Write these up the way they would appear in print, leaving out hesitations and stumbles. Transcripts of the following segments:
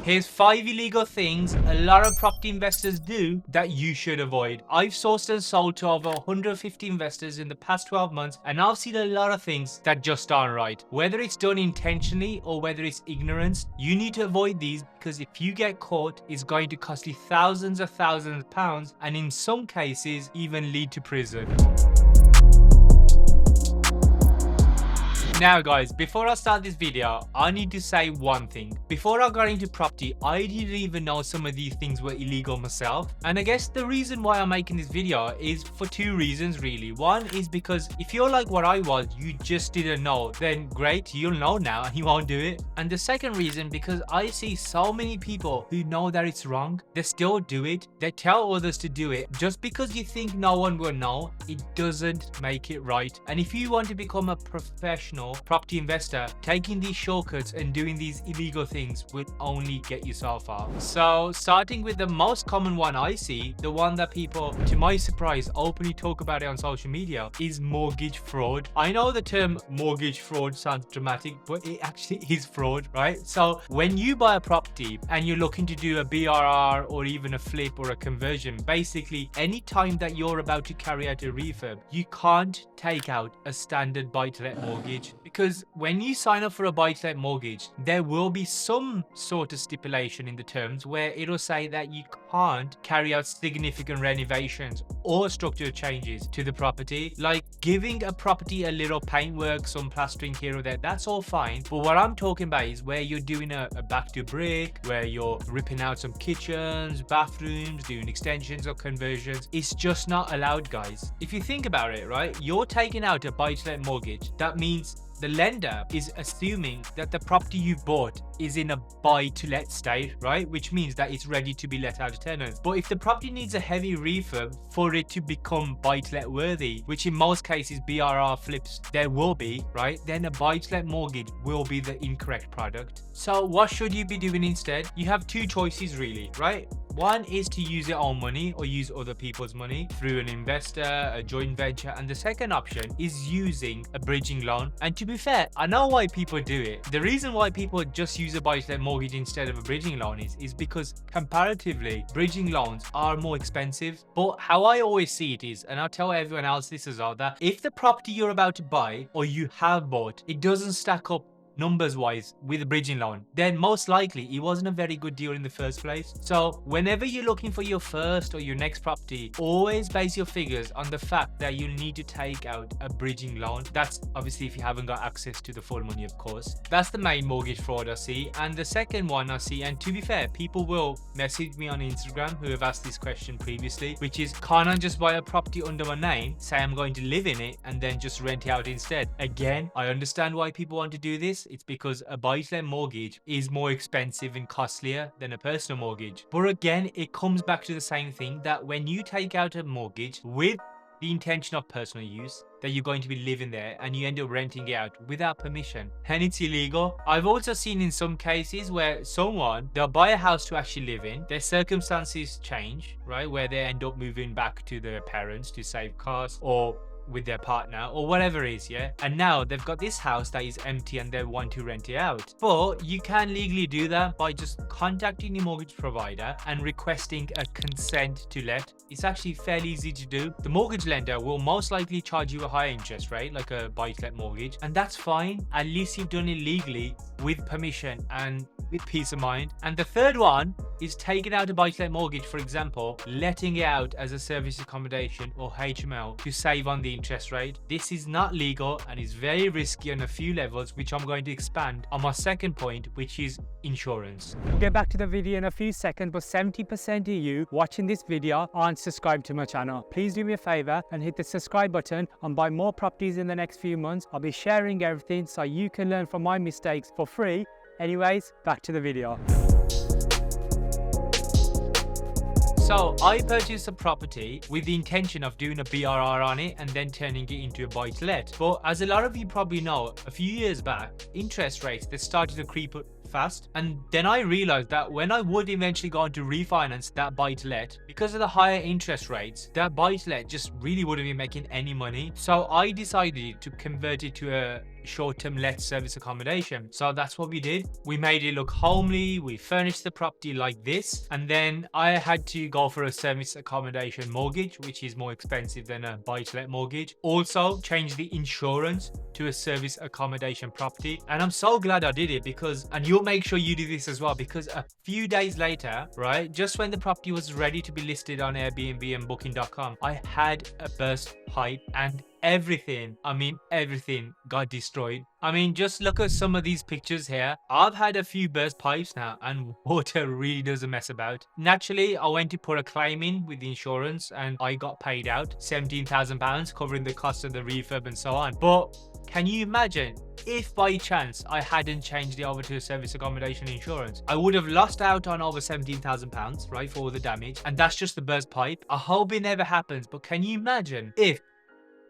Here's 5 illegal things a lot of property investors do that you should avoid. I've sourced and sold to over 150 investors in the past 12 months, and I've seen a lot of things that just aren't right. Whether it's done intentionally or whether it's ignorance, you need to avoid these, because if you get caught, it's going to cost you thousands of pounds, and in some cases even lead to prison. Now guys, before I start this video, I need to say one thing. Before I got into property, I didn't even know some of these things were illegal myself. And I guess the reason why I'm making this video is for 2 reasons really. One is because if you're like what I was, you just didn't know, then great, you'll know now and you won't do it. And the second reason, because I see so many people who know that it's wrong, they still do it. They tell others to do it. Just because you think no one will know, it doesn't make it right. And if you want to become a professional property investor, taking these shortcuts and doing these illegal things will only get yourself out. So starting with the most common one I see, the one that people, to my surprise, openly talk about it on social media, is mortgage fraud. I know the term mortgage fraud sounds dramatic, but it actually is fraud, right? So when you buy a property and you're looking to do a BRR or even a flip or a conversion, basically any time that you're about to carry out a refurb, you can't take out a standard buy-to-let mortgage, because when you sign up for a buy-to-let mortgage, there will be some sort of stipulation in the terms where it'll say that you can't carry out significant renovations or structural changes to the property. Like giving a property a little paintwork, some plastering here or there, that's all fine. But what I'm talking about is where you're doing a back to brick, where you're ripping out some kitchens, bathrooms, doing extensions or conversions. It's just not allowed, guys. If you think about it, right, you're taking out a buy-to-let mortgage. That means the lender is assuming that the property you've bought is in a buy-to-let state, right? Which means that it's ready to be let out to tenants. But if the property needs a heavy refurb for it to become buy-to-let worthy, which in most cases BRR flips there will be, right? Then a buy-to-let mortgage will be the incorrect product. So what should you be doing instead? You have 2 choices really, right? One is to use your own money or use other people's money through an investor, a joint venture, and the second option is using a bridging loan. And to be fair, I know why people do it. The reason why people just use a buy-to-let mortgage instead of a bridging loan is because comparatively, bridging loans are more expensive. But how I always see it is, and I'll tell everyone else this as well, that if the property you're about to buy or you have bought, it doesn't stack up numbers wise with a bridging loan, then most likely it wasn't a very good deal in the first place. So whenever you're looking for your first or your next property, always base your figures on the fact that you need to take out a bridging loan. That's obviously if you haven't got access to the full money, of course. That's the main mortgage fraud I see. And the second one I see, and to be fair, people will message me on Instagram who have asked this question previously, which is, can't I just buy a property under my name, say I'm going to live in it, and then just rent it out instead? Again, I understand why people want to do this. It's because a buy-to-let mortgage is more expensive and costlier than a personal mortgage. But again, it comes back to the same thing, that when you take out a mortgage with the intention of personal use, that you're going to be living there and you end up renting it out without permission, and it's illegal. I've also seen in some cases where they'll buy a house to actually live in, their circumstances change, right, where they end up moving back to their parents to save costs or with their partner or whatever it is, yeah, and now they've got this house that is empty and they want to rent it out. But you can legally do that by just contacting your mortgage provider and requesting a consent to let. It's actually fairly easy to do. The mortgage lender will most likely charge you a higher interest rate, like a buy-to-let mortgage, and that's fine. At least you've done it legally with permission and with peace of mind. And the third one is taking out a buy-to-let mortgage, for example, letting it out as a service accommodation or HMO to save on the interest rate. This is not legal and is very risky on a few levels, which I'm going to expand on my second point, which is insurance. We'll get back to the video in a few seconds, but 70% of you watching this video aren't subscribed to my channel. Please do me a favor and hit the subscribe button and buy more properties in the next few months. I'll be sharing everything so you can learn from my mistakes for free. Anyways, back to the video. So I purchased a property with the intention of doing a BRR on it and then turning it into a buy-to-let. But as a lot of you probably know, a few years back, interest rates, they started to creep up fast. And then I realized that when I would eventually go on to refinance that buy-to-let, because of the higher interest rates, that buy-to-let just really wouldn't be making any money. So I decided to convert it to a short-term let service accommodation. So that's what we did. We made it look homely, we furnished the property like this, and then I had to go for a service accommodation mortgage, which is more expensive than a buy-to-let mortgage. Also change the insurance to a service accommodation property, and I'm so glad I did it, because, and you'll make sure you do this as well, because a few days later, right, just when the property was ready to be listed on Airbnb and booking.com, I had a burst pipe, and everything, I mean everything, got destroyed. I mean, just look at some of these pictures here. I've had a few burst pipes now, and water really doesn't mess about. Naturally, I went to put a claim in with the insurance, and I got paid out £17,000, covering the cost of the refurb and so on. But can you imagine if by chance I hadn't changed it over to a service accommodation insurance? I would have lost out on over £17,000, right, for all the damage, and that's just the burst pipe. I hope it never happens, but can you imagine if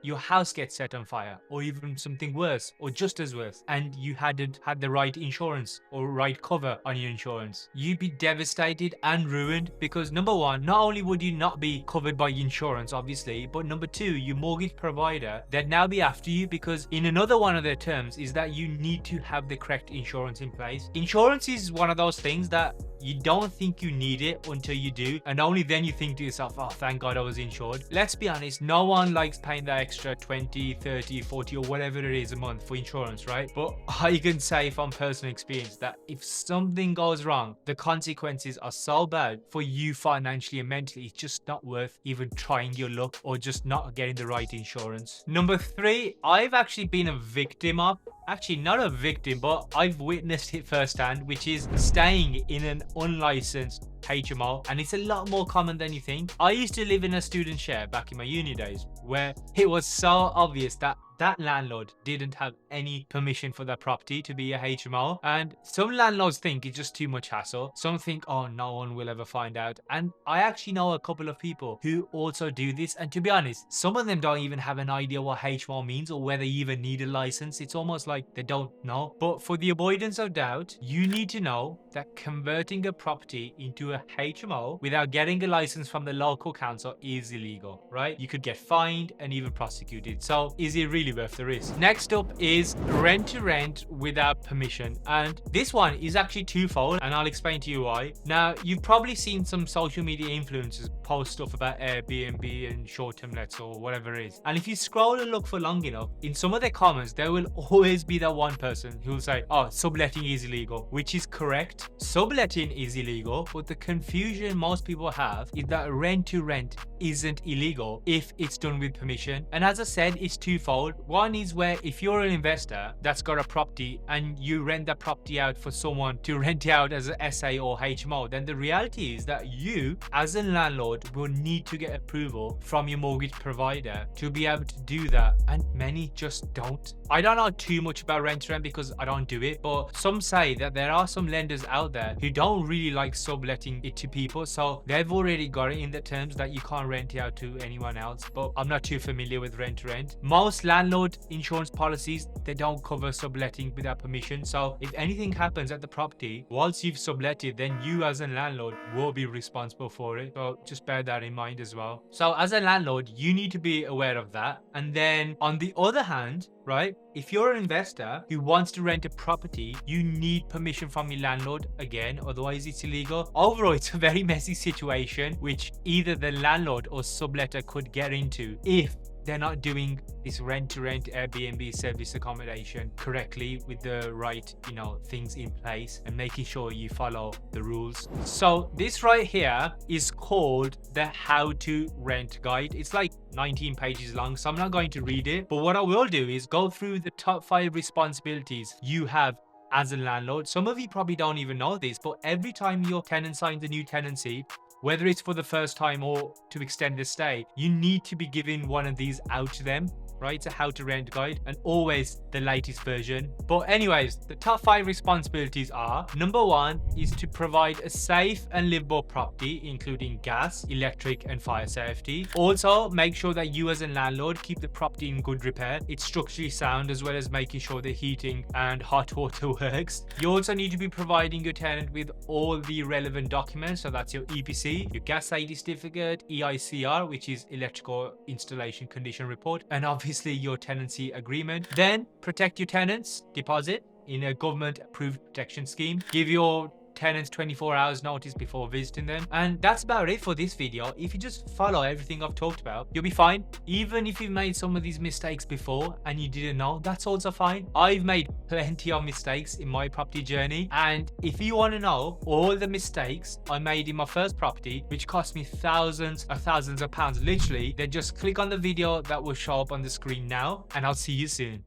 your house gets set on fire, or even something worse, or just as worse, and you hadn't had the right insurance or right cover on your insurance? You'd be devastated and ruined, because number one, not only would you not be covered by insurance, obviously, but number two, your mortgage provider, they'd now be after you, because in another one of their terms is that you need to have the correct insurance in place. Insurance is one of those things that you don't think you need it until you do, and only then you think to yourself, oh, thank God I was insured. Let's be honest, no one likes paying that extra 20, 30, 40 or whatever it is a month for insurance, right? But I can say from personal experience that if something goes wrong, the consequences are so bad for you financially and mentally, it's just not worth even trying your luck or just not getting the right insurance. Number three, I've actually been a victim of, actually not a victim, but I've witnessed it firsthand, which is staying in an unlicensed HMO, and it's a lot more common than you think. I used to live in a student share back in my uni days, where it was so obvious that that landlord didn't have any permission for that property to be a HMO, and some landlords think it's just too much hassle. Some think, oh, no one will ever find out, and I actually know a couple of people who also do this, and to be honest, some of them don't even have an idea what HMO means or whether you even need a license. It's almost like they don't know. But for the avoidance of doubt, you need to know that converting a property into a HMO without getting a license from the local council is illegal, right? You could get fined and even prosecuted. So is it really worth the risk? Next up is rent to rent without permission, and this one is actually twofold, and I'll explain to you why. Now, you've probably seen some social media influencers post stuff about Airbnb and short-term lets or whatever it is, and if you scroll and look for long enough, in some of their comments there will always be that one person who will say, oh, subletting is illegal, which is correct. Subletting is illegal, but the confusion most people have is that rent to rent isn't illegal if it's done with permission. And as I said, it's twofold. One is where if you're an investor that's got a property and you rent that property out for someone to rent out as an SA or HMO, then the reality is that you as a landlord will need to get approval from your mortgage provider to be able to do that, and many just don't. I don't know too much about rent to rent because I don't do it, but some say that there are some lenders out there who don't really like subletting it to people, so they've already got it in the terms that you can't rent it out to anyone else. But I'm not too familiar with rent to rent. Most landlord insurance policies, they don't cover subletting without permission, so if anything happens at the property whilst you've subletted, then you as a landlord will be responsible for it. So just bear that in mind as well. So as a landlord, you need to be aware of that. And then on the other hand, right, if you're an investor who wants to rent a property, you need permission from your landlord again, otherwise it's illegal. Overall, it's a very messy situation which either the landlord or subletter could get into if they're not doing this rent-to-rent Airbnb service accommodation correctly with the right, things in place and making sure you follow the rules. So this right here is called the How to Rent Guide. It's like 19 pages long, so I'm not going to read it. But what I will do is go through the top 5 responsibilities you have as a landlord. Some of you probably don't even know this, but every time your tenant signs a new tenancy, whether it's for the first time or to extend the stay, you need to be giving one of these out to them, right? It's a How to Rent guide, and always the latest version. But anyways, the top 5 responsibilities are: number 1 is to provide a safe and livable property, including gas, electric and fire safety. Also, make sure that you as a landlord keep the property in good repair. It's structurally sound, as well as making sure the heating and hot water works. You also need to be providing your tenant with all the relevant documents. So that's your EPC, your gas safety certificate, EICR, which is electrical installation condition report, and obviously obviously your tenancy agreement. Then protect your tenants' deposit in a government approved protection scheme. Give your tenants 24 hours notice before visiting them. And that's about it for this video. If you just follow everything I've talked about, you'll be fine. Even if you've made some of these mistakes before and you didn't know, that's also fine. I've made plenty of mistakes in my property journey, and if you want to know all the mistakes I made in my first property, which cost me thousands of pounds literally, then just click on the video that will show up on the screen now, and I'll see you soon.